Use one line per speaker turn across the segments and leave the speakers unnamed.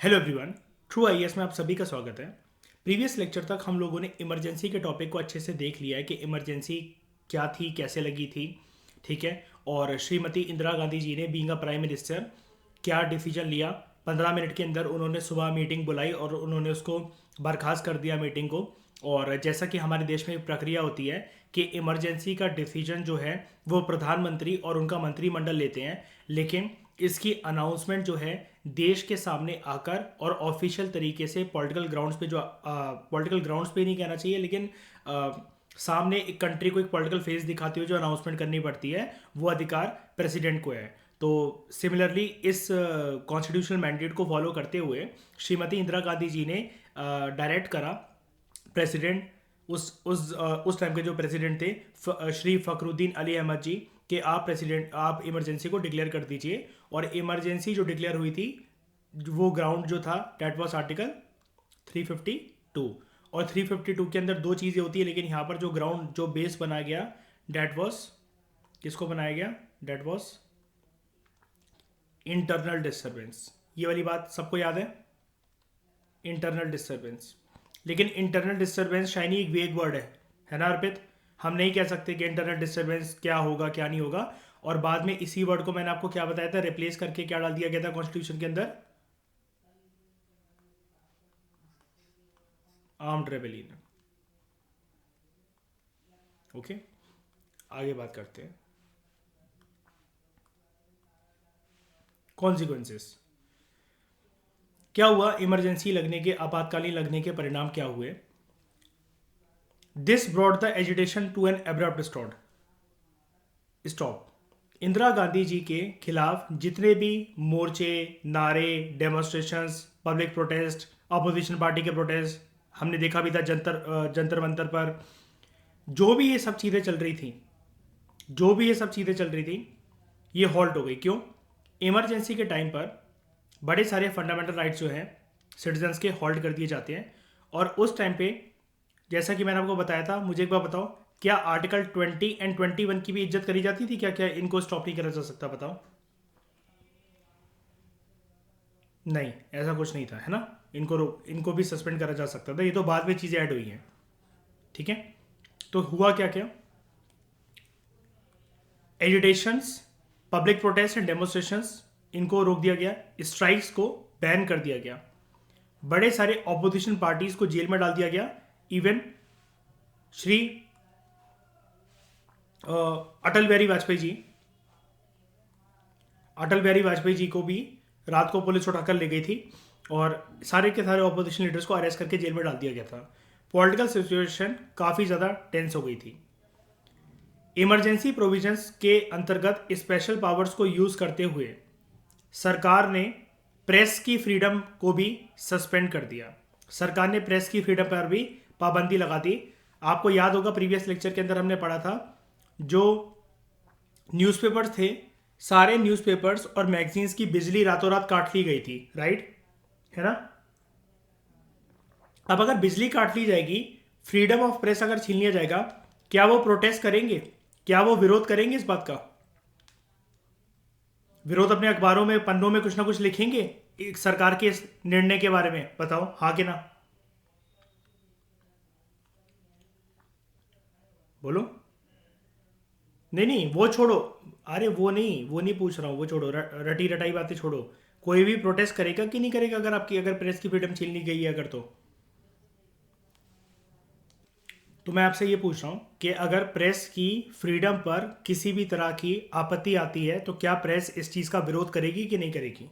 Hello everyone, true IAS में आप सभी का स्वागत है। प्रीवियस लेक्चर तक हम लोगों ने इमरजेंसी के टॉपिक को अच्छे से देख लिया है कि इमरजेंसी क्या थी, कैसे लगी थी, ठीक है। और श्रीमती इंदिरा गांधी जी ने बीइंग अ प्राइम मिनिस्टर क्या डिसीजन लिया। 15 मिनट के अंदर उन्होंने सुबह मीटिंग बुलाई और उन्होंने उसको बर्खास्त कर दिया मीटिंग को। और जैसा कि हमारे देश में एक प्रक्रिया होती है कि इमरजेंसी का डिसीजन जो है वो प्रधानमंत्री और उनका मंत्रिमंडल लेते हैं, लेकिन इसकी अनाउंसमेंट जो है देश के सामने आकर और ऑफिशियल तरीके से पॉलिटिकल ग्राउंड्स पे जो पॉलिटिकल ग्राउंड्स पे नहीं कहना चाहिए, लेकिन सामने एक कंट्री को एक पॉलिटिकल फेस दिखाते हुए जो अनाउंसमेंट करनी पड़ती है वो अधिकार प्रेसिडेंट को है। तो सिमिलरली इस कॉन्स्टिट्यूशनल मैंडेट को फॉलो करते हुए श्रीमती इंदिरा गांधी जी ने डायरेक्ट करा प्रेसिडेंट, उस टाइम के जो प्रेसिडेंट थे श्री फखरुद्दीन अली अहमद जी, कि आप इमरजेंसी को डिक्लेयर कर दीजिए। और इमरजेंसी जो डिक्लेयर हुई थी वो ग्राउंड जो था डेट वाज आर्टिकल 352। और 352 के अंदर दो चीज़ें होती है, लेकिन यहाँ पर जो ग्राउंड जो बेस बनाया गया डेट वाज किसको बनाया गया, डेट वाज इंटरनल डिस्टर्बेंस। ये वाली बात सबको याद है, इंटरनल डिस्टर्बेंस। लेकिन इंटरनल डिस्टर्बेंस शायनी एक वेग वर्ड है ना अर्पित। हम नहीं कह सकते कि इंटरनल डिस्टर्बेंस क्या होगा क्या नहीं होगा। और बाद में इसी वर्ड को मैंने आपको क्या बताया था, रिप्लेस करके क्या डाल दिया गया था कॉन्स्टिट्यूशन के अंदर, आर्म्ड रेबेलियन। ओके, आगे बात करते हैं कॉन्सिक्वेंसेस। क्या हुआ, इमरजेंसी लगने के, आपातकालीन लगने के परिणाम क्या हुए। This brought the agitation to an abrupt stop. Indira Gandhi ji के खिलाफ जितने भी मोर्चे, नारे, demonstrations, public protest, opposition party के प्रोटेस्ट हमने देखा भी था जंतर मंतर पर, जो भी ये सब चीज़ें चल रही थी, जो भी ये सब चीज़ें चल रही थी, ये हॉल्ट हो गई। क्यों? इमरजेंसी के टाइम पर बड़े सारे फंडामेंटल राइट्स जो हैं सिटीजन्स के हॉल्ट कर दिए जाते हैं। और उस टाइम पे जैसा कि मैंने आपको बताया था, मुझे एक बार बताओ, क्या आर्टिकल 20 एंड 21 की भी इज्जत करी जाती थी? क्या क्या इनको स्टॉप नहीं करा जा सकता? बताओ। नहीं, ऐसा कुछ नहीं था, है ना। इनको भी सस्पेंड करा जा सकता था, ये तो बाद में चीज़ें ऐड हुई हैं, ठीक है। तो हुआ क्या क्या, agitations, public protest and demonstrations, इनको रोक दिया गया, स्ट्राइक्स को बैन कर दिया गया, बड़े सारे ऑपोजिशन पार्टीज को जेल में डाल दिया गया। इवन श्री अटल बिहारी वाजपेयी जी, अटल बिहारी वाजपेयी जी को भी रात को पुलिस उठाकर ले गई थी और सारे के सारे ऑपोजिशन लीडर्स को अरेस्ट करके जेल में डाल दिया गया था। पॉलिटिकल सिचुएशन काफ़ी ज़्यादा टेंस हो गई थी। इमरजेंसी प्रोविजंस के अंतर्गत स्पेशल पावर्स को यूज़ करते हुए सरकार ने प्रेस की फ्रीडम को भी सस्पेंड कर दिया। सरकार ने प्रेस की फ्रीडम पर भी पाबंदी लगा दी। आपको याद होगा प्रीवियस लेक्चर के अंदर हमने पढ़ा था, जो न्यूज़पेपर्स थे, सारे न्यूज़पेपर्स और मैगजीन्स की बिजली रातों रात काट ली गई थी, राइट, है ना। अब अगर बिजली काट ली जाएगी, फ्रीडम ऑफ प्रेस अगर छीन लिया जाएगा, क्या वो प्रोटेस्ट करेंगे? क्या वो विरोध करेंगे इस बात का? विरोध अपने अखबारों में, पन्नों में कुछ ना कुछ लिखेंगे एक सरकार के इस निर्णय के बारे में? बताओ, हाँ कि ना, बोलो। नहीं नहीं, वो छोड़ो, अरे वो नहीं पूछ रहा हूँ, वो छोड़ो, रटी रटाई बातें छोड़ो। कोई भी प्रोटेस्ट करेगा कि नहीं करेगा अगर आपकी, अगर प्रेस की फ्रीडम छीन ली गई है अगर, तो मैं आपसे ये पूछ रहा हूँ कि अगर प्रेस की फ्रीडम पर किसी भी तरह की आपत्ति आती है तो क्या प्रेस इस चीज़ का विरोध करेगी कि नहीं करेगी?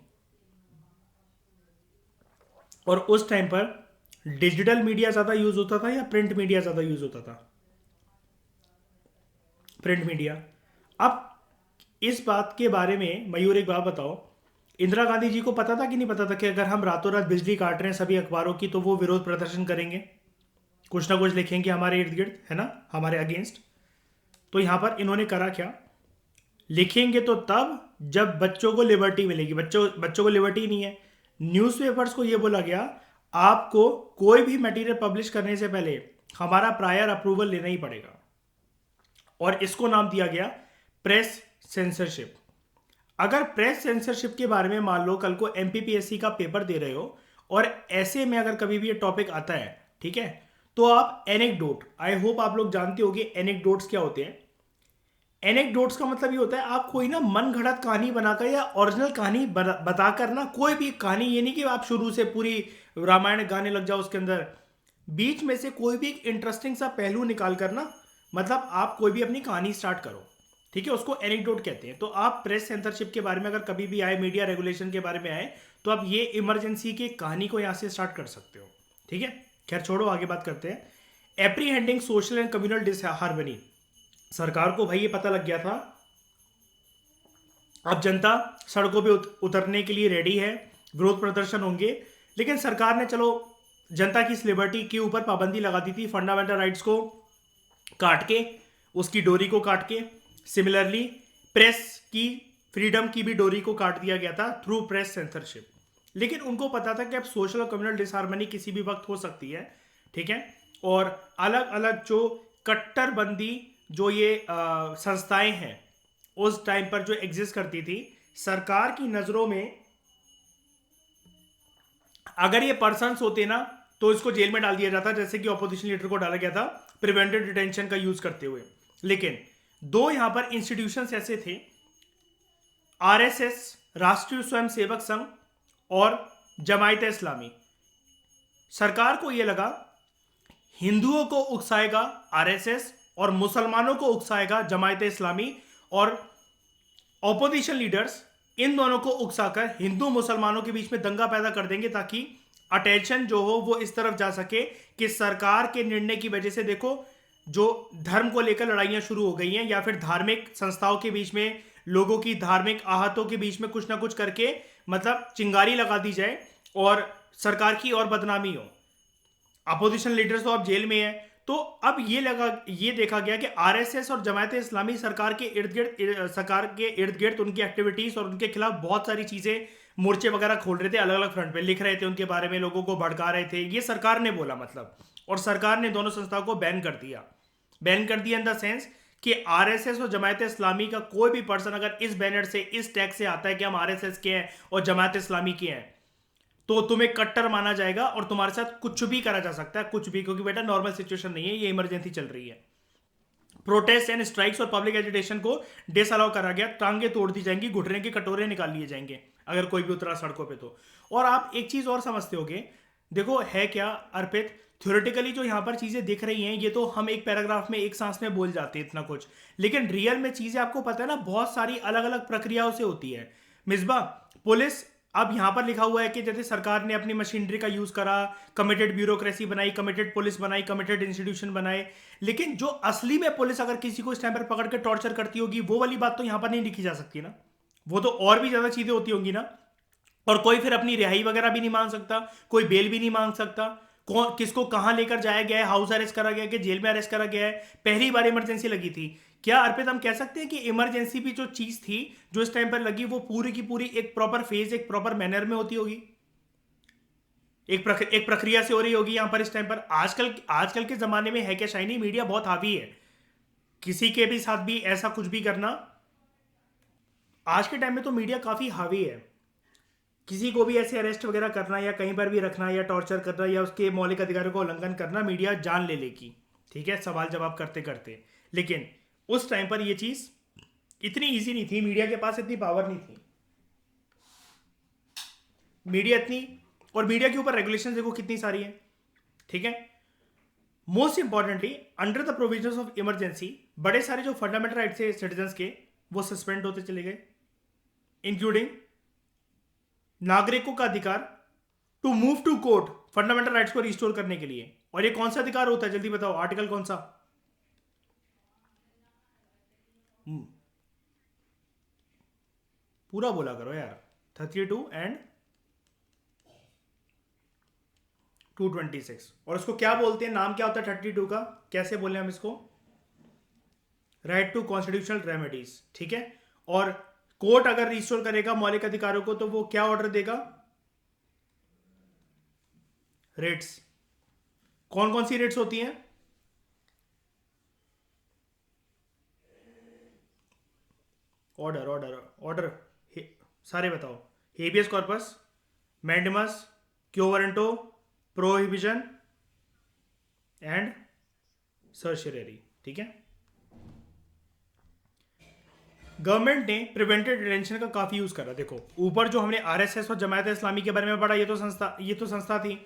और उस टाइम पर डिजिटल मीडिया ज़्यादा यूज़ होता था या प्रिंट मीडिया ज़्यादा यूज़ होता था? Print media. अब इस बात के बारे में मयूर एक बात बताओ, इंदिरा गांधी जी को पता था कि नहीं पता था कि अगर हम रातों रात बिजली काट रहे हैं सभी अखबारों की तो वो विरोध प्रदर्शन करेंगे, कुछ ना कुछ लिखेंगे हमारे इर्द गिर्द, है ना, हमारे अगेंस्ट। तो यहां पर इन्होंने करा क्या, लिखेंगे तो तब जब बच्चों को लिबर्टी मिलेगी। बच्चों बच्चों को लिबर्टी नहीं है। न्यूज़पेपर्स को यह बोला गया, आपको कोई भी मटेरियल पब्लिश करने से पहले हमारा प्रायर अप्रूवल लेना ही पड़ेगा। और इसको नाम दिया गया प्रेस सेंसरशिप। अगर प्रेस सेंसरशिप के बारे में मान लो कल को एमपीपीएससी का पेपर दे रहे हो और ऐसे में अगर कभी भी ये टॉपिक आता है, ठीक है, तो आप एनेक्डोट, आई होप आप लोग जानते होगे एनेक्डोट्स क्या होते हैं। एनेक्डोट्स का मतलब ये होता है आप कोई ना मन घड़त कहानी बनाकर या ओरिजिनल कहानी बताकर ना, कोई भी कहानी, ये नहीं कि आप शुरू से पूरी रामायण गाने लग जाओ उसके अंदर, बीच में से कोई भी एक इंटरेस्टिंग सा पहलू निकाल कर ना, मतलब आप कोई भी अपनी कहानी स्टार्ट करो, ठीक है, उसको एनेक्डोट कहते हैं। तो आप प्रेस सेंसरशिप के बारे में अगर कभी भी आए, मीडिया रेगुलेशन के बारे में आए, तो आप ये इमरजेंसी की कहानी को यहां से स्टार्ट कर सकते हो, ठीक है। खैर छोड़ो, आगे बात करते हैं। एप्रीहेंडिंग सोशल एंड कम्युनल डिसहार्मनी। सरकार को भाई ये पता लग गया था अब जनता सड़कों पे उतरने के लिए रेडी है, विरोध प्रदर्शन होंगे, लेकिन सरकार ने चलो जनता की इस लिबर्टी के ऊपर पाबंदी लगा दी थी, फंडामेंटल राइट्स को काट के, उसकी डोरी को काट के। सिमिलरली प्रेस की फ्रीडम की भी डोरी को काट दिया गया था थ्रू प्रेस सेंसरशिप। लेकिन उनको पता था कि अब सोशल और कम्युनल डिसहार्मनी किसी भी वक्त हो सकती है, ठीक है। और अलग अलग जो कट्टरबंदी जो ये संस्थाएं हैं उस टाइम पर जो एग्जिस्ट करती थी, सरकार की नजरों में अगर ये पर्सन्स होते ना तो इसको जेल में डाल दिया जाता, जैसे कि ऑपोजिशन लीडर को डाला गया था प्रिवेंटिव डिटेंशन का यूज करते हुए। लेकिन दो यहां पर इंस्टीट्यूशंस ऐसे थे, आरएसएस राष्ट्रीय स्वयंसेवक संघ और जमायत इस्लामी। सरकार को यह लगा हिंदुओं को उकसाएगा आरएसएस और मुसलमानों को उकसाएगा जमायत इस्लामी, और ऑपोजिशन लीडर्स इन दोनों को उकसाकर हिंदू मुसलमानों के बीच में दंगा पैदा कर देंगे, ताकि अटेंशन जो हो वो इस तरफ जा सके कि सरकार के निर्णय की वजह से देखो जो धर्म को लेकर लड़ाइयां शुरू हो गई हैं, या फिर धार्मिक संस्थाओं के बीच में, लोगों की धार्मिक आहतों के बीच में कुछ ना कुछ करके मतलब चिंगारी लगा दी जाए और सरकार की और बदनामी हो। अपोजिशन लीडर्स तो अब जेल में है। तो अब ये देखा गया कि आरएसएस और जमायत इस्लामी सरकार के इर्द गिर्द उनकी एक्टिविटीज और उनके खिलाफ बहुत सारी चीजें, मोर्चे वगैरह खोल रहे थे, अलग अलग फ्रंट पे लिख रहे थे उनके बारे में, लोगों को भड़का रहे थे, ये सरकार ने बोला मतलब। और सरकार ने दोनों संस्थाओं को बैन कर दिया। बैन कर दिया इन द सेंस कि आरएसएस और जमायत इस्लामी का कोई भी पर्सन अगर इस बैनर से, इस टैग से आता है कि हम आरएसएस के हैं और जमायत इस्लामी के हैं, तो तुम्हें कट्टर माना जाएगा और तुम्हारे साथ कुछ भी करा जा सकता है, कुछ भी, क्योंकि बेटा नॉर्मल सिचुएशन नहीं है, ये इमरजेंसी चल रही है। प्रोटेस्ट एंड स्ट्राइक्स और पब्लिक एजिटेशन को डिसअलाउ करा गया, टांगे तोड़ दी जाएंगी, घुटने के कटोरे निकाल लिए जाएंगे अगर कोई भी उतरा सड़कों पे तो। और आप एक चीज और समझते होगे, देखो है क्या अर्पित, थ्योरेटिकली जो यहां पर चीजें दिख रही हैं ये तो हम एक पैराग्राफ में एक सांस में बोल जाते हैं इतना कुछ, लेकिन रियल में चीजें आपको पता है ना बहुत सारी अलग अलग प्रक्रियाओं से होती है। मिसबा, पुलिस, अब यहां पर लिखा हुआ है कि जैसे सरकार ने अपनी मशीनरी का यूज करा, कमिटेड ब्यूरोक्रेसी बनाई, कमिटेड पुलिस बनाई, कमिटेड इंस्टीट्यूशन बनाए, लेकिन जो असली में पुलिस अगर किसी को इस टाइम पर पकड़ के टॉर्चर करती होगी वो वाली बात तो यहां पर नहीं लिखी जा सकती ना, वो तो और भी ज्यादा चीजें होती होंगी ना। और कोई फिर अपनी रिहाई वगैरह भी नहीं मांग सकता, कोई बेल भी नहीं मांग सकता, कौन किसको कहां लेकर जाया गया है, हाउस अरेस्ट करा गया है कि जेल में अरेस्ट करा गया है, पहली बार इमरजेंसी लगी थी। क्या अर्पित हम कह सकते हैं कि इमरजेंसी भी जो चीज थी जो इस टाइम पर लगी वो पूरी की पूरी एक प्रॉपर फेज, एक प्रॉपर मैनर में होती होगी, एक प्रक्रिया से हो रही होगी यहां पर इस टाइम पर। आजकल के जमाने में है क्या शाइनी, मीडिया बहुत हावी है, किसी के भी साथ भी ऐसा कुछ भी करना, आज के टाइम में तो मीडिया काफी हावी है। किसी को भी ऐसे अरेस्ट वगैरह करना या कहीं पर भी रखना या टॉर्चर करना या उसके मौलिक अधिकारों का उल्लंघन करना, मीडिया जान ले लेगी, ठीक है, सवाल जवाब करते करते। लेकिन उस टाइम पर यह चीज इतनी इजी नहीं थी, मीडिया के पास इतनी पावर नहीं थी, मीडिया इतनी, और मीडिया के ऊपर रेगुलेशन देखो कितनी सारी है, ठीक है। Most importantly under the provisions of emergency बड़े सारे जो फंडामेंटल राइट्स है सिटीजन के वो सस्पेंड होते चले गए, इंक्लूडिंग नागरिकों का अधिकार to move to court, fundamental rights को रिस्टोर करने के लिए। और ये कौन सा अधिकार होता है जल्दी बताओ, आर्टिकल कौन सा? पूरा बोला करो यार, 32 एंड 226। और उसको क्या बोलते हैं, नाम क्या होता है 32 का, कैसे बोले हम इसको, राइट टू कॉन्स्टिट्यूशनल रेमेडीज, ठीक है। और कोर्ट अगर रिस्टोर करेगा मौलिक अधिकारों को तो वो क्या ऑर्डर देगा, रेट्स। कौन कौन सी रेट्स होती हैं, ऑर्डर ऑर्डर ऑर्डर, सारे बताओ। हेबियस कॉर्पस, मैंडेमस, क्यो वारंटो, प्रोहिबिशन एंड सर्शियरी। ठीक है। गवर्नमेंट ने प्रिवेंटिव डिटेंशन का काफी यूज करा। देखो ऊपर जो हमने आरएसएस और जमायत इस्लामी के बारे में पढ़ा, ये तो संस्था थी।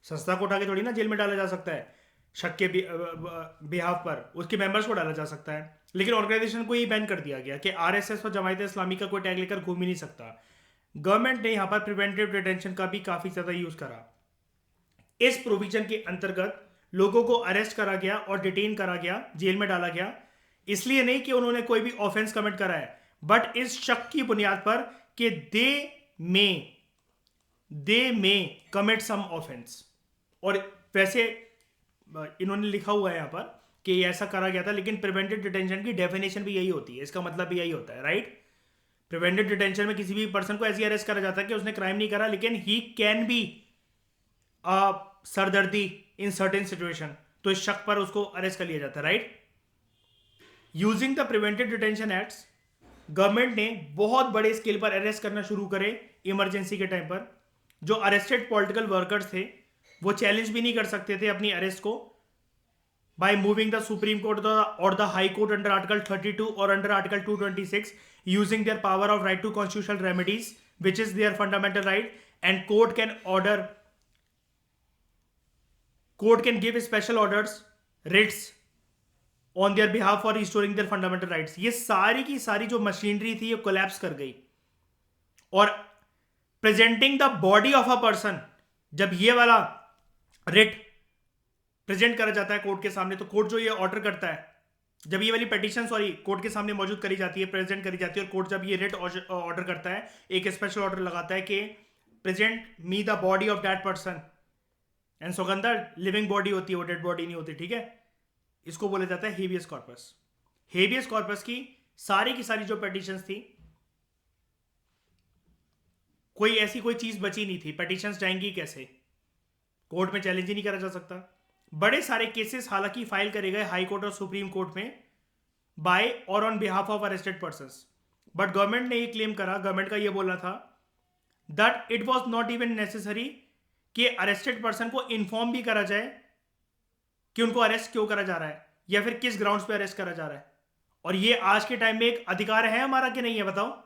संस्था को उठा के थोड़ी ना जेल में डाला जा सकता है शक के बिहाफ पर, उसके मेंबर्स को डाला जा सकता है। लेकिन ऑर्गेनाइजेशन को ये बैन कर दिया गया कि आरएसएस और जमायत इस्लामी का कोई टैग लेकर घूम ही नहीं सकता। गवर्नमेंट ने यहाँ पर प्रिवेंटिव डिटेंशन का भी काफी ज्यादा यूज करा। इस प्रोविजन के अंतर्गत लोगों को अरेस्ट करा गया और डिटेन करा गया, जेल में डाला गया। इसलिए नहीं कि उन्होंने कोई भी ऑफेंस कमिट करा है, बट इस शक की बुनियाद पर कि दे मे कमिट सम ऑफेंस। और वैसे इन्होंने लिखा हुआ है यहां पर कि ऐसा करा गया था, लेकिन प्रिवेंटिव डिटेंशन की डेफिनेशन भी यही होती है, इसका मतलब भी यही होता है, राइट। प्रिवेंटिव डिटेंशन में किसी भी पर्सन को ऐसी अरेस्ट करा जाता है कि उसने क्राइम नहीं करा, लेकिन ही कैन बी सरदर्दी इन सर्टेन सिचुएशन, तो इस शक पर उसको अरेस्ट कर लिया जाता है, right. Using the preventive detention acts, government ने बहुत बड़े स्केल पर अरेस्ट करना शुरू करे इमरजेंसी के टाइम पर। जो अरेस्टेड पॉलिटिकल वर्कर्स थे वो चैलेंज भी नहीं कर सकते थे अपनी अरेस्ट को by moving the supreme court और the high court under article 32 और under article 226 using their power of right to constitutional remedies which is their fundamental right, and court can give special orders, writs on their behalf for restoring their fundamental rights. ये सारी की सारी जो machinery थी ये collapse कर गई। और presenting the body of a person, जब ये वाला रिट प्रेजेंट करा जाता है कोर्ट के सामने, तो कोर्ट जो ये ऑर्डर करता है, जब ये वाली पिटीशन कोर्ट के सामने मौजूद करी जाती है, प्रेजेंट करी जाती है, और कोर्ट जब ये रिट ऑर्डर करता है, एक स्पेशल ऑर्डर लगाता है कि present me the body of that person, and सौगंधा लिविंग बॉडी होती है, वो डेड बॉडी नहीं होती, ठीक है। इसको बोला जाता है हेबियस कॉर्पस। हेबियस कॉर्पस की सारी जो पिटीशंस थी, कोई चीज बची नहीं थी। पिटीशंस जाएंगी कैसे, कोर्ट में चैलेंज ही नहीं करा जा सकता। बड़े सारे केसेस हालांकि फाइल करे गए हाई कोर्ट और सुप्रीम कोर्ट में बाय और on behalf of arrested persons, but government ने ये क्लेम करा, गवर्नमेंट का ये बोलना था that it was not even necessary कि अरेस्टेड पर्सन को इन्फॉर्म भी करा जाए कि उनको अरेस्ट क्यों करा जा रहा है या फिर किस ग्राउंड्स पे अरेस्ट करा जा रहा है। और ये आज के टाइम में एक अधिकार है हमारा कि नहीं है, बताओ।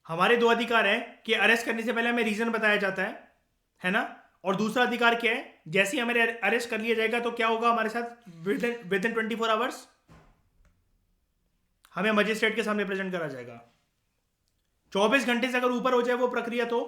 हमारे दो अधिकार हैं कि अरेस्ट करने से पहले हमें रीजन बताया जाता है ना। और दूसरा अधिकार क्या है, जैसे ही हमें अरेस्ट कर लिया जाएगा तो क्या होगा हमारे साथ, विद इन 24 आवर्स हमें मजिस्ट्रेट के सामने प्रेजेंट करा जाएगा। 24 घंटे से अगर ऊपर हो जाए वो प्रक्रिया तो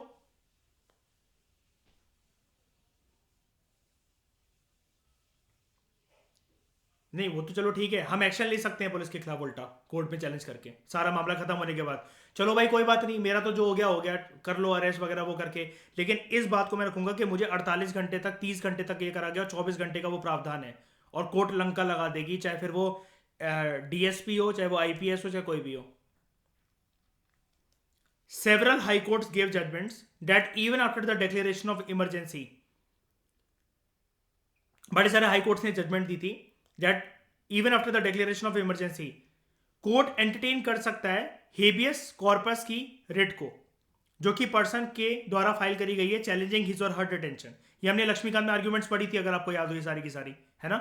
नहीं, वो तो चलो ठीक है, हम एक्शन ले सकते हैं पुलिस के खिलाफ उल्टा कोर्ट में चैलेंज करके, सारा मामला खत्म होने के बाद। चलो भाई कोई बात नहीं, मेरा तो जो हो गया कर लो अरेस्ट वगैरह वो करके। लेकिन इस बात को मैं रखूंगा कि मुझे 48 घंटे तक 30 घंटे तक ये करा गया, 24 घंटे का वो प्रावधान है, और कोर्ट लंका लगा देगी, चाहे फिर वो डीएसपी हो, चाहे वो आईपीएस हो, चाहे कोई भी हो। Several high courts gave judgments that even after the declaration of emergency, बड़े सारे हाई कोर्ट्स ने जजमेंट दी थी that even after the declaration of emergency, court entertain कर सकता है हेबियस कॉर्पस की रिट को, जो कि पर्सन के द्वारा फाइल करी गई है चैलेंजिंग हिज और हर डिटेंशन। ये हमने लक्ष्मीकांत में आर्ग्यूमेंट्स पढ़ी थी, अगर आपको याद हो, ये सारी की सारी, है ना।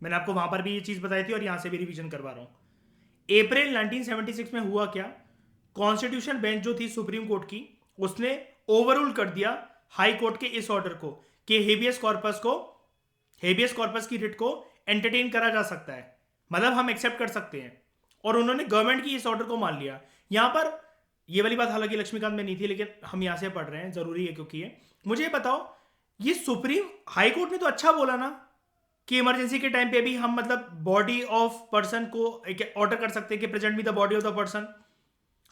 मैंने आपको वहां पर भी ये चीज बताई थी और यहां से भी रिवीजन करवा रहा हूं। अप्रैल 1976 में हुआ क्या, कॉन्स्टिट्यूशन बेंच जो थी सुप्रीम कोर्ट की, उसने ओवररूल कर दिया हाई कोर्ट के इस ऑर्डर को कि हेबियस कॉर्पस की रिट को एंटरटेन करा जा सकता है, मतलब हम एक्सेप्ट कर सकते हैं। और उन्होंने गवर्नमेंट की इस ऑर्डर को मान लिया। यहां पर ये वाली बात हालांकि लक्ष्मीकांत में नहीं थी, लेकिन हम यहां से पढ़ रहे हैं, जरूरी है क्योंकि ये। मुझे बताओ, ये सुप्रीम हाई कोर्ट ने तो अच्छा बोला ना कि इमरजेंसी के टाइम पे भी हम मतलब बॉडी ऑफ पर्सन को ऑर्डर कर सकते हैं कि present me the body of the person,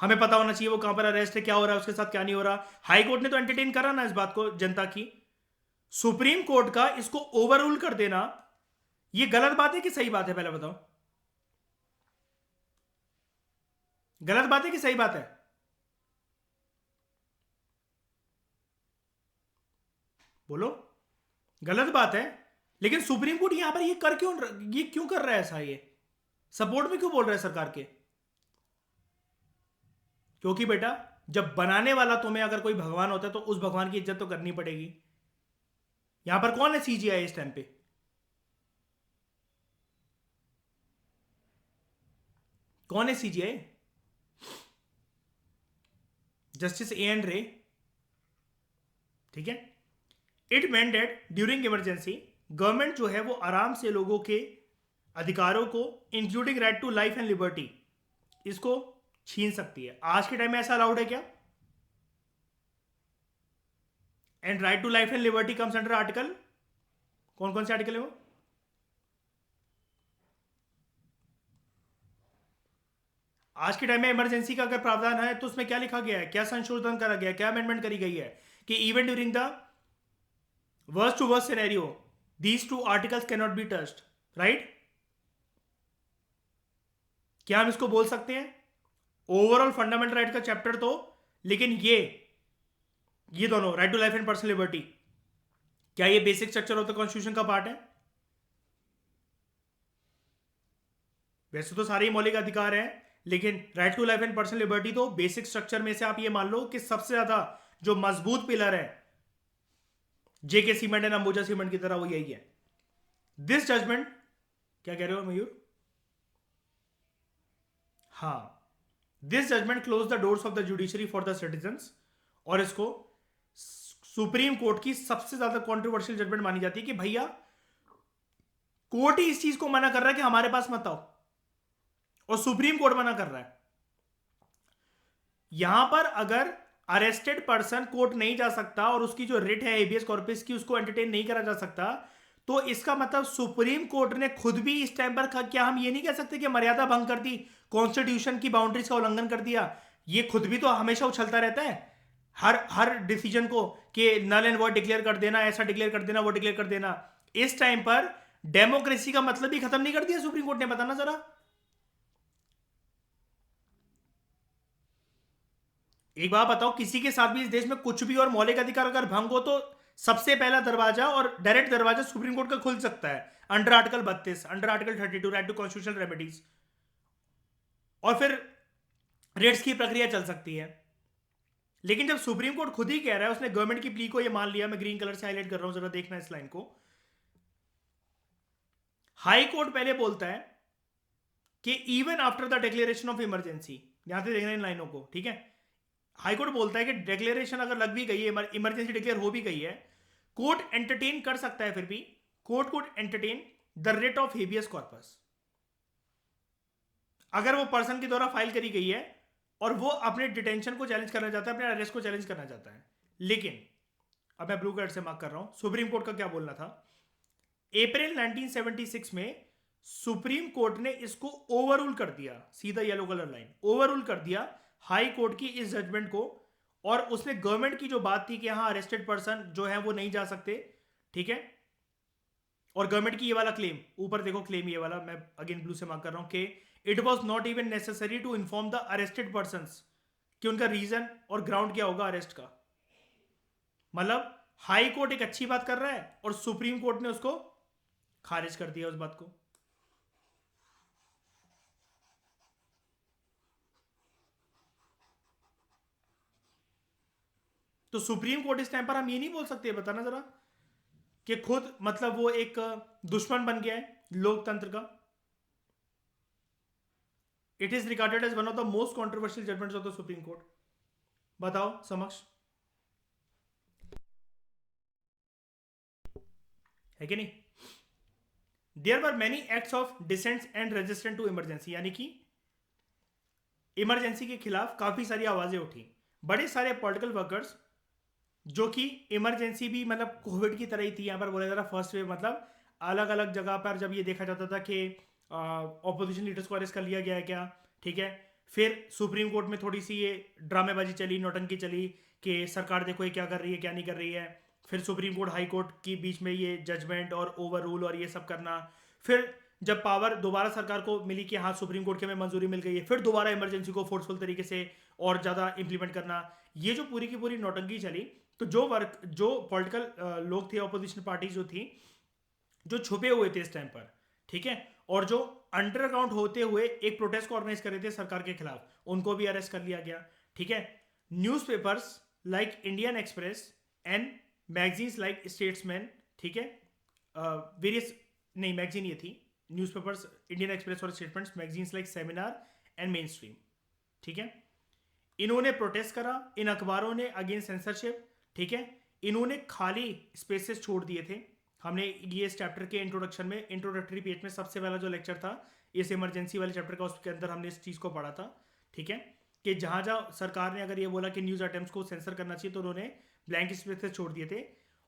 हमें पता होना चाहिए वो कहां पर अरेस्ट है, क्या हो रहा है उसके साथ, क्या नहीं हो रहा। हाई कोर्ट ने तो एंटरटेन करा ना इस बात को जनता की। सुप्रीम कोर्ट का इसको ओवररूल कर देना, ये गलत बात है कि सही बात है, पहले बताओ। गलत बात है कि सही बात है? बोलो। गलत बात है। लेकिन सुप्रीम कोर्ट यहां पर ये क्यों कर रहा है ऐसा, ये सपोर्ट में क्यों बोल रहा है सरकार के? क्योंकि बेटा जब बनाने वाला तुम्हें अगर कोई भगवान होता है तो उस भगवान की इज्जत तो करनी पड़ेगी। यहां पर कौन है सीजीआई इस टाइम पे? कौन है CGI? Justice A N Ray. ठीक है। It meant that during emergency government जो है वो आराम से लोगों के अधिकारों को including right to life and liberty इसको छीन सकती है। आज के टाइम में ऐसा अलाउड है क्या? And right to life and liberty comes under article, कौन कौन से आर्टिकल है वो? आज के टाइम में इमरजेंसी का अगर प्रावधान है तो उसमें क्या लिखा गया है, क्या संशोधन करा गया है, क्या अमेंडमेंट करी गई है कि even during the worst to worst scenario these two articles can not be touched, right? क्या हम इसको बोल सकते हैं ओवरऑल फंडामेंटल राइट का चैप्टर तो, लेकिन ये दोनों right to life and personal liberty क्या ये basic structure of the constitution का पार्ट है? वैसे तो सारे ही मौलिक अधिकार हैं, लेकिन right to life and personal liberty तो बेसिक स्ट्रक्चर में से आप ये मान लो कि सबसे ज्यादा जो मजबूत पिलर है जेके सीमेंट एंड अंबुजा सीमेंट की तरह वो यही है। दिस जजमेंट, क्या कह रहे हो मयूर? हाँ, this judgement close the doors of the judiciary for the citizens, और इसको सुप्रीम कोर्ट की सबसे ज्यादा कॉन्ट्रोवर्शियल जजमेंट मानी जाती है कि भैया कोर्ट ही इस चीज को मना कर रहा है कि हमारे पास मत आओ, और सुप्रीम कोर्ट मना कर रहा है। यहां पर अगर अरेस्टेड पर्सन कोर्ट नहीं जा सकता और उसकी जो रिट है हेबियस कॉर्पस की उसको एंटरटेन नहीं करा जा सकता, तो इसका मतलब सुप्रीम कोर्ट ने खुद भी इस टाइम पर क्या हम ये नहीं कह सकते कि मर्यादा भंग कर दी, कॉन्स्टिट्यूशन की बाउंड्रीज का उल्लंघन कर दिया? ये खुद भी तो हमेशा उछलता रहता है हर डिसीजन को कि नल एंड वॉइड डिक्लेयर कर देना, ऐसा डिक्लेयर कर देना, वो डिक्लेयर कर देना। इस टाइम पर डेमोक्रेसी का मतलब ही खत्म नहीं कर दिया सुप्रीम कोर्ट ने? बताना जरा। एक बात बताओ, किसी के साथ भी इस देश में कुछ भी और मौलिक अधिकार अगर भंग हो तो सबसे पहला दरवाजा और डायरेक्ट दरवाजा सुप्रीम कोर्ट का खुल सकता है under article 32, under article 32 right to constitutional remedies, और फिर रेट्स की प्रक्रिया चल सकती है। लेकिन जब सुप्रीम कोर्ट खुद ही कह रहा है, उसने गवर्नमेंट की प्ली को ये मान लिया, मैं ग्रीन कलर से हाईलाइट कर रहा हूं, जरा देखना इस लाइन को। हाई कोर्ट पहले बोलता है कि even after the declaration of emergency, यहां से देखना इन लाइनों को, ठीक है। हाईकोर्ट बोलता है कि डिक्लेरेशन अगर लग भी गई है, इमरजेंसी डिक्लेयर हो भी गई है, कोर्ट एंटरटेन कर सकता है, फिर भी court could entertain the writ of habeas corpus अगर वो पर्सन के द्वारा फाइल करी गई है और वो अपने डिटेंशन को चैलेंज करना चाहता है, अपने अरेस्ट को चैलेंज करना चाहता है। लेकिन अब मैं ब्लू कलर से मार्क कर रहा हूं, सुप्रीम कोर्ट का क्या बोलना था। अप्रैल 1976 में सुप्रीम कोर्ट ने इसको ओवररूल कर दिया, सीधा येलो कलर लाइन, ओवररूल कर दिया हाई कोर्ट की इस जजमेंट को। और उसने गवर्नमेंट की जो बात थी कि हाँ अरेस्टेड पर्सन जो है वो नहीं जा सकते, ठीक है, और गवर्नमेंट की ये वाला क्लेम, ऊपर देखो क्लेम ये वाला, मैं अगेन ब्लू से मार्क कर रहा हूं कि it was not even necessary to inform the arrested person कि उनका रीजन और ग्राउंड क्या होगा अरेस्ट का। मतलब हाई कोर्ट एक अच्छी बात कर रहा है और सुप्रीम कोर्ट ने उसको खारिज कर दिया उस बात को। तो सुप्रीम कोर्ट इस टाइम पर हम ये नहीं बोल सकते, बताना जरा, कि खुद मतलब वो एक दुश्मन बन गया है लोकतंत्र का। It is regarded as one of the most controversial judgements of the supreme court. बताओ समक्ष, है कि नहीं? There were many acts of dissents and resistant to emergency, यानी कि इमरजेंसी के खिलाफ काफी सारी आवाजें उठी। बड़े सारे पॉलिटिकल वर्कर्स जो कि इमरजेंसी भी मतलब कोविड की तरह ही थी, यहाँ पर बोला जा रहा फर्स्ट वेव, मतलब अलग अलग जगह पर जब ये देखा जाता था कि ऑपोजिशन लीडर्स को अरेस्ट कर लिया गया है क्या, ठीक है, फिर सुप्रीम कोर्ट में थोड़ी सी ये ड्रामेबाजी चली, नौटंकी चली कि सरकार देखो ये क्या कर रही है क्या नहीं कर रही है, फिर सुप्रीम कोर्ट हाई कोर्ट के बीच में ये जजमेंट और ओवर रूल और ये सब करना, फिर जब पावर दोबारा सरकार को मिली कि हाँ सुप्रीम कोर्ट के में मंजूरी मिल गई है, फिर दोबारा इमरजेंसी को फोर्सफुल तरीके से और ज़्यादा इंप्लीमेंट करना, ये जो पूरी की पूरी नौटंकी चली। तो जो पॉलिटिकल लोग थे, ऑपोजिशन पार्टी जो थी, जो छुपे हुए थे इस टाइम पर, ठीक है, और जो अंडरग्राउंड होते हुए एक प्रोटेस्ट को ऑर्गेनाइज कर रहे थे सरकार के खिलाफ, उनको भी अरेस्ट कर लिया गया, ठीक है। Newspapers like Indian express and magazines like statesman, ठीक है, वेरियस, नहीं मैगजीन ये थी, न्यूज़पेपर्स इंडियन एक्सप्रेस और statements, magazines like seminar and main stream, ठीक है। इन्होंने प्रोटेस्ट करा इन अखबारों ने अगेंस्ट सेंसरशिप, ठीक है। इन्होंने खाली स्पेसेस छोड़ दिए थे। हमने ये इस चैप्टर के इंट्रोडक्शन में, इंट्रोडक्टरी पेज में सबसे पहला जो लेक्चर था इस इमरजेंसी वाले चैप्टर का, उसके अंदर हमने इस चीज़ को पढ़ा था, ठीक है, कि जहाँ जहाँ सरकार ने अगर ये बोला कि न्यूज़ आइटम्स को सेंसर करना चाहिए तो उन्होंने ब्लैंक स्पेसेस छोड़ दिए थे।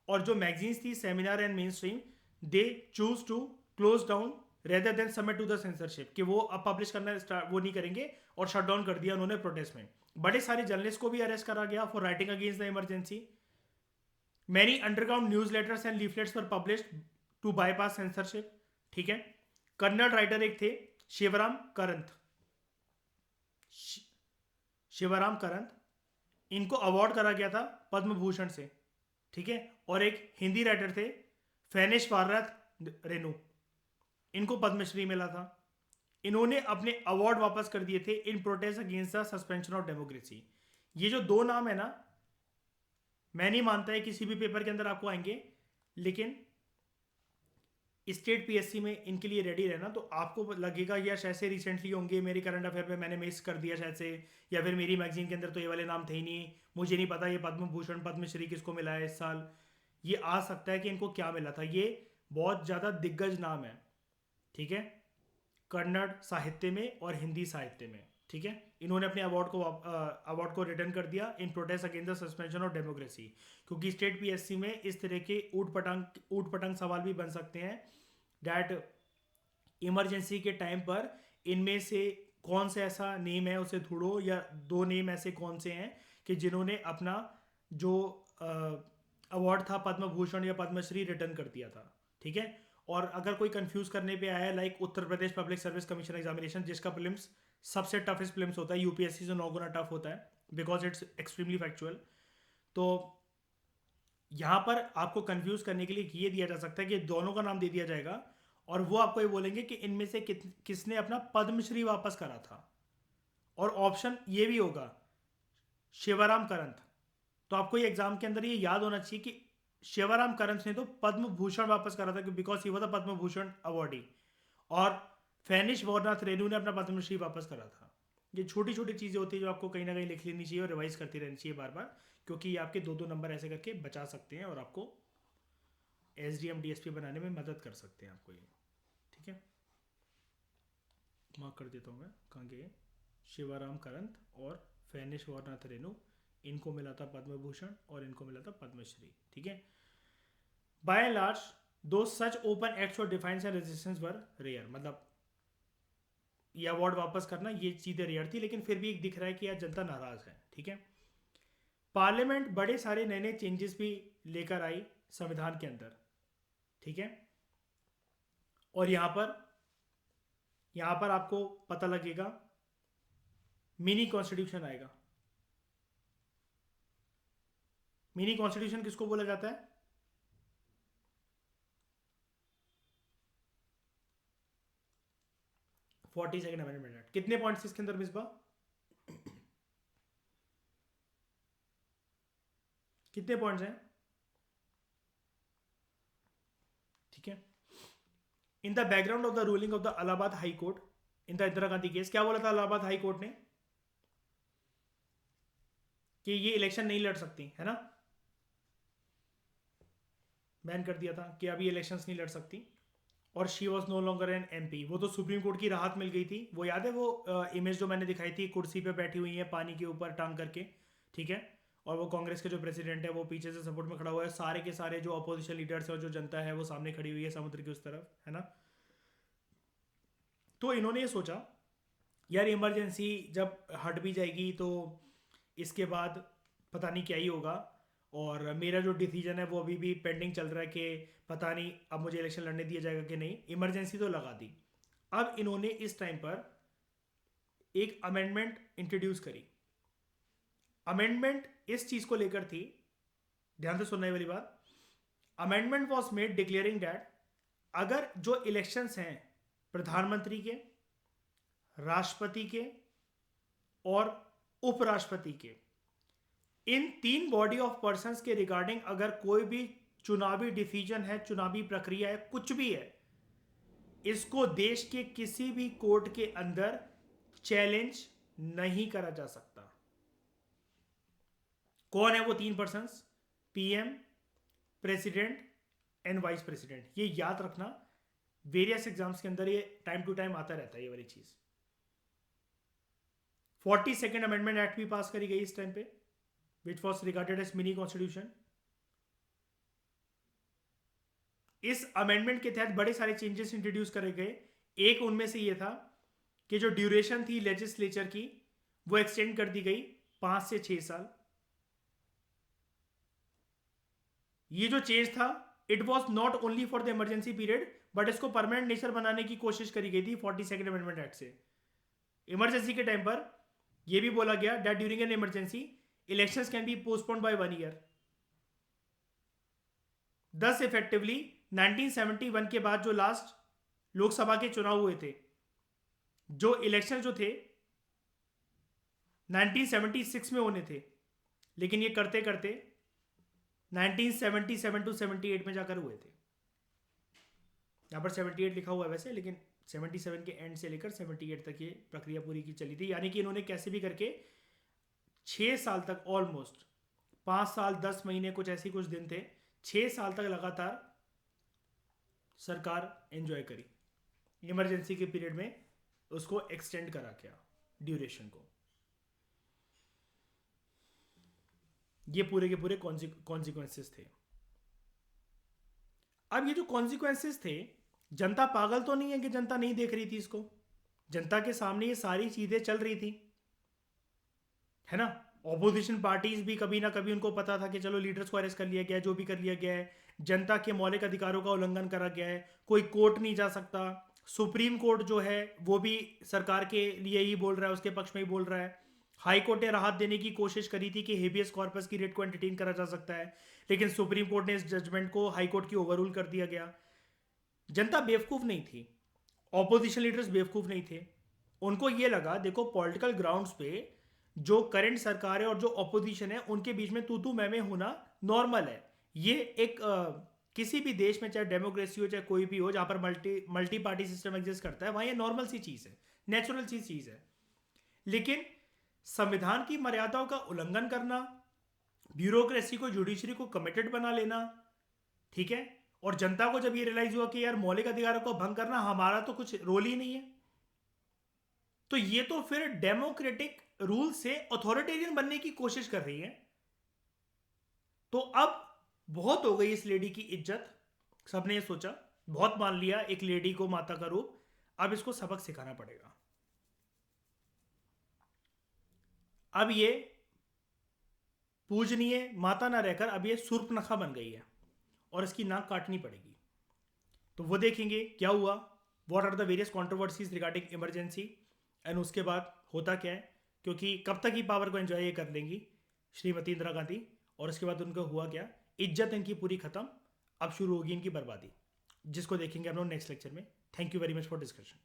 और जो मैगजीन्स थी seminar and mainstream, they choose to close down rather than submit to the censorship, कि वो अब पब्लिश करना वो नहीं करेंगे, और शट डाउन कर दिया उन्होंने प्रोटेस्ट में। बड़े सारे जर्नलिस्ट को भी अरेस्ट करा गया for writing against the emergency. Many underground newsletters and leaflets were published to bypass censorship, ठीक है। कन्नड़ राइटर एक थे शिवराम करंत, शिवराम करंत, इनको अवार्ड करा गया था पद्म भूषण से, ठीक है। और एक हिंदी राइटर थे फैनिश वाररात रेनू, इनको पद्मश्री मिला था। इन्होंने अपने अवार्ड वापस कर दिए थे in protest against the suspension of democracy. ये जो दो नाम है ना, मैं नहीं मानता है किसी भी पेपर के अंदर आपको आएंगे, लेकिन स्टेट पीएससी में इनके लिए रेडी रहना। तो आपको लगेगा या शायद से रिसेंटली होंगे, मेरे करंट अफेयर पे मैंने मिस कर दिया शायद से, या फिर मेरी मैगजीन के अंदर तो ये वाले नाम थे ही नहीं, मुझे नहीं पता ये पद्म भूषण पद्मश्री किसको मिला है इस साल। ये आ सकता है कि इनको क्या मिला था। ये बहुत ज़्यादा दिग्गज नाम है, ठीक है, कन्नड़ साहित्य में और हिंदी साहित्य में, ठीक है। इन्होंने अपने अवार्ड को रिटर्न कर दिया in protest against the suspension of democracy, क्योंकि स्टेट पीएससी में इस तरह के ऊट पटांग सवाल भी बन सकते हैं डैट इमरजेंसी के टाइम पर इनमें से कौन सा ऐसा नेम है उसे ढूंढो, या दो नेम ऐसे कौन से हैं कि जिन्होंने अपना जो अवार्ड था पद्म भूषण या पद्मश्री रिटर्न कर दिया था, ठीक है। और अगर कोई कंफ्यूज करने पे आया like Uttar Pradesh public service commission examination, जिसका प्रीलिम्स सबसे टफेस्ट प्रीलिम्स होता है, यूपीएससी से 9 गुना टफ होता है बिकॉज इट्स एक्सट्रीमली फैक्चुअल। तो यहाँ पर आपको कंफ्यूज करने के लिए ये दिया जा सकता है कि दोनों का नाम दे दिया जाएगा और वो आपको ये बोलेंगे कि इनमें से किसने अपना पद्मश्री वापस करा था। और ऑप्शन ये भी होगा शिवराम करंत। तो आपको ये एग्जाम के अंदर ये याद होना चाहिए कि शिवराम करंत ने तो पद्म भूषण वापस करा था बिकॉज ही वो था पद्म भूषण अवार्डी, और फैनिश वॉरनाथ रेनू ने अपना पद्मश्री वापस करा था। ये छोटी छोटी चीज़ें होती है जो आपको कहीं ना कहीं लिख लेनी चाहिए और रिवाइज करती रहनी चाहिए बार बार, क्योंकि ये आपके दो दो नंबर ऐसे करके बचा सकते हैं और आपको एसडीएम डीएसपी बनाने में मदद कर सकते हैं आपको ये, ठीक है। मार्क कर देता हूँ मैं कहाँ गए। शिवराम करंत और फैनिश वॉरनाथ रेनू, इनको मिला था पद्म भूषण और इनको मिला था पद्मश्री, ठीक है। Bye and large though such open acts और defiance and resistance were rare, मतलब ये अवार्ड वापस करना ये चीज़ें रेयर थी, लेकिन फिर भी एक दिख रहा है कि यार जनता नाराज है, ठीक है। पार्लियामेंट बड़े सारे नए नए चेंजेस भी लेकर आई संविधान के अंदर, ठीक है। और यहां पर आपको पता लगेगा मिनी कॉन्स्टिट्यूशन आएगा। मिनी कॉन्स्टिट्यूशन किसको बोला जाता है? Forty second amendment act. कितने पॉइंट्स इसके अंदर मिसबा? कितने पॉइंट्स हैं? ठीक है। In the background of the ruling of the Allahabad high court in the Indira Gandhi case, क्या बोला था इलाहाबाद हाई कोर्ट ने? कि ये इलेक्शन नहीं लड़ सकती है ना, बैन कर दिया था कि अभी इलेक्शंस नहीं लड़ सकती। और she was no longer an MP. वो तो सुप्रीम कोर्ट की राहत मिल गई थी। वो याद है वो इमेज जो मैंने दिखाई थी, कुर्सी पे बैठी हुई है पानी के ऊपर टांग करके, ठीक है। और वो कांग्रेस के जो प्रेसिडेंट है वो पीछे से सपोर्ट में खड़ा हुआ है, सारे के सारे जो अपोजिशन लीडर्स है और जो जनता है वो सामने खड़ी हुई है समुद्र की उस तरफ, है ना। तो इन्होंने ये सोचा यार इमरजेंसी जब हट भी जाएगी तो इसके बाद पता नहीं क्या ही होगा, और मेरा जो डिसीजन है वो अभी भी पेंडिंग चल रहा है कि पता नहीं अब मुझे इलेक्शन लड़ने दिया जाएगा कि नहीं। इमरजेंसी तो लगा दी। अब इन्होंने इस टाइम पर एक अमेंडमेंट इंट्रोड्यूस करी। अमेंडमेंट इस चीज को लेकर थी, ध्यान से सुनने वाली बात, amendment was made declaring that अगर जो इलेक्शंस हैं प्रधानमंत्री के, राष्ट्रपति के और उपराष्ट्रपति के, इन 3 बॉडी ऑफ पर्संस के रिगार्डिंग अगर कोई भी चुनावी डिसीजन है, चुनावी प्रक्रिया है, कुछ भी है, इसको देश के किसी भी कोर्ट के अंदर चैलेंज नहीं करा जा सकता। कौन है वो 3 persons? PM, president and vice president. ये याद रखना, वेरियस एग्जाम्स के अंदर ये टाइम टू टाइम आता रहता है ये वाली चीज। 42nd अमेंडमेंट एक्ट भी पास करी गई इस टाइम पे, which was regarded as mini constitution. इस अमेंडमेंट के तहत बड़े सारे चेंजेस इंट्रोड्यूस करे गए। एक उनमें से ये था कि जो ड्यूरेशन थी लेजिस्लेचर की वो एक्सटेंड कर दी गई 5 से 6 साल। ये जो चेंज था it was not only for the emergency period, but इसको परमानेंट नेचर बनाने की कोशिश करी गई थी 42nd अमेंडमेंट एक्ट से। इमरजेंसी के टाइम पर यह भी बोला गया that during an emergency elections can be postponed by 1 year. Thus effectively 1971 के बाद जो लास्ट लोकसभा के चुनाव हुए थे, जो इलेक्शन जो थे 1976 में होने थे, लेकिन ये करते करते 1977 टू 78 में जाकर हुए थे। यहां पर 78 लिखा हुआ है वैसे, लेकिन 77 के एंड से लेकर 78 तक ये प्रक्रिया पूरी की चली थी। यानी कि इन्होंने कैसे भी करके 6 साल तक, ऑलमोस्ट 5 साल 10 महीने कुछ ऐसी कुछ दिन थे, 6 साल तक लगातार सरकार एंजॉय करी। इमरजेंसी के पीरियड में उसको एक्सटेंड करा गया ड्यूरेशन को। ये पूरे के पूरे कॉन्सिक्वेंसेस थे। अब ये जो कॉन्सिक्वेंसेस थे, जनता पागल तो नहीं है कि जनता नहीं देख रही थी इसको। जनता के सामने ये सारी चीजें चल रही थी, है ना। ऑपोजिशन पार्टीज भी कभी ना कभी उनको पता था कि चलो लीडर्स को अरेस्ट कर लिया गया है, जो भी कर लिया गया है, जनता के मौलिक अधिकारों का उल्लंघन करा गया है, कोई कोर्ट नहीं जा सकता। सुप्रीम कोर्ट जो है वो भी सरकार के लिए ही बोल रहा है, उसके पक्ष में ही बोल रहा है। हाई कोर्ट ने राहत देने की कोशिश करी थी कि हेबियस कॉर्पस की रेट को एंटरटेन करा जा सकता है, लेकिन सुप्रीम कोर्ट ने इस जजमेंट को हाई कोर्ट की ओवररूल कर दिया गया। जनता बेवकूफ नहीं थी, ऑपोजिशन लीडर्स बेवकूफ नहीं थे। उनको ये लगा, देखो पॉलिटिकल ग्राउंड्स पे जो करंट सरकार है और जो ऑपोजिशन है उनके बीच में तू मैं होना नॉर्मल है। ये एक किसी भी देश में, चाहे डेमोक्रेसी हो चाहे कोई भी हो, जहां पर मल्टी पार्टी सिस्टम एग्जिस्ट करता है, वहां ये नॉर्मल सी चीज है, नेचुरल सी चीज है। लेकिन संविधान की मर्यादाओं का उल्लंघन करना, ब्यूरोक्रेसी को, जुडिशरी को कमिटेड बना लेना, ठीक है, और जनता को जब ये रियलाइज हुआ कि यार मौलिक अधिकारों को भंग करना हमारा तो कुछ रोल ही नहीं है, तो ये तो फिर डेमोक्रेटिक रूल से अथॉरिटेरियन बनने की कोशिश कर रही है। तो अब बहुत हो गई इस लेडी की इज्जत। सबने ये सोचा, बहुत मान लिया एक लेडी को माता का रूप, अब इसको सबक सिखाना पड़ेगा। अब ये पूजनीय माता ना रहकर अब ये सूर्पनखा बन गई है और इसकी नाक काटनी पड़ेगी। तो वो देखेंगे क्या हुआ, what are the various controversies regarding emergency, and उसके बाद होता क्या है, क्योंकि कब तक ही पावर को एंजॉय कर लेंगी श्रीमती इंदिरा गांधी, और उसके बाद उनको हुआ क्या, इज्जत इनकी पूरी खत्म। अब शुरू होगी इनकी बर्बादी, जिसको देखेंगे हम लोग नेक्स्ट लेक्चर में। Thank you very much for discussion.